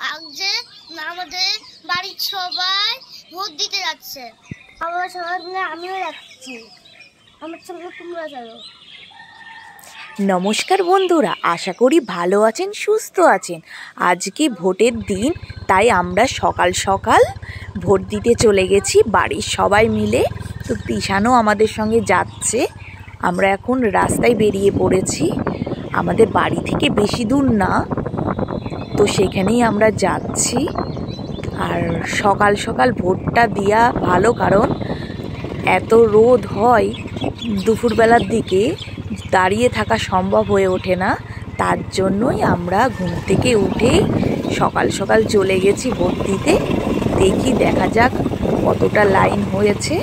আজ যে আমাদের বাড়ির সবাই ভোট দিতে যাচ্ছে। আমরা সবাই মিলে আমিও যাচ্ছি, আমার সঙ্গে তোমরা চলো। নমস্কার বন্ধুরা, আশা করি ভালো আছেন, সুস্থ আছেন। আজকে ভোটের দিন, তাই আমরা সকাল সকাল ভোট দিতে চলে গেছি বাড়ির সবাই মিলে। তো তিশানও আমাদের সঙ্গে যাচ্ছে। আমরা এখন রাস্তায় বেরিয়ে পড়েছি, আমাদের বাড়ি থেকে বেশি দূর না, তো সেখানেই আমরা যাচ্ছি। আর সকাল সকাল ভোটটা দেওয়া ভালো, কারণ এত রোদ হয় দুপুরবেলার দিকে, দাঁড়িয়ে থাকা সম্ভব হয়ে ওঠে না। তার জন্যই আমরা ঘুম থেকে উঠে সকাল সকাল চলে গেছি ভোট দিতে। দেখা যাক কতটা লাইন হয়েছে।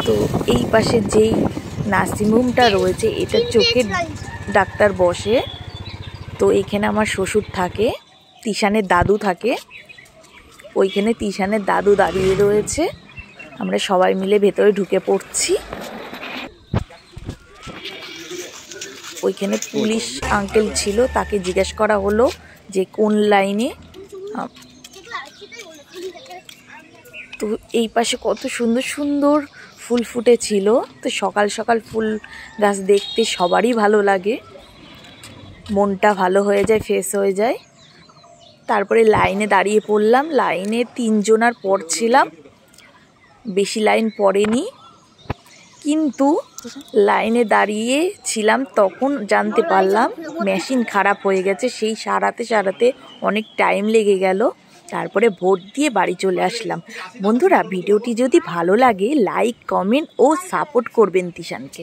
তো এই পাশে যেই নার্সিংহোমটা রয়েছে, এটা চোখের ডাক্তার বসে। তো এইখানে আমার শ্বশুর থাকে, তিশানের দাদু থাকে। ওইখানে তিশানের দাদু দাঁড়িয়ে রয়েছে। আমরা সবাই মিলে ভেতরে ঢুকে পড়ছি। ওইখানে পুলিশ আঙ্কেল ছিল, তাকে জিজ্ঞেস করা হলো যে কোন লাইনে। তো এই পাশে কত সুন্দর সুন্দর ফুল ফুটেছিল। তো সকাল সকাল ফুল গাছ দেখতে সবারই ভালো লাগে, মনটা ভালো হয়ে যায়, ফ্রেশ হয়ে যায়। তারপরে লাইনে দাঁড়িয়ে পড়লাম। লাইনে 3 জনার পর ছিলাম, বেশি লাইন পড়েনি। কিন্তু লাইনে দাঁড়িয়ে ছিলাম, তখন জানতে পারলাম মেশিন খারাপ হয়ে গেছে। সেই সারাতে অনেক টাইম লেগে গেল। তারপরে ভোট দিয়ে বাড়ি চলে আসলাম। বন্ধুরা, ভিডিওটি যদি ভালো লাগে লাইক, কমেন্ট ও সাপোর্ট করবেন তিশানকে।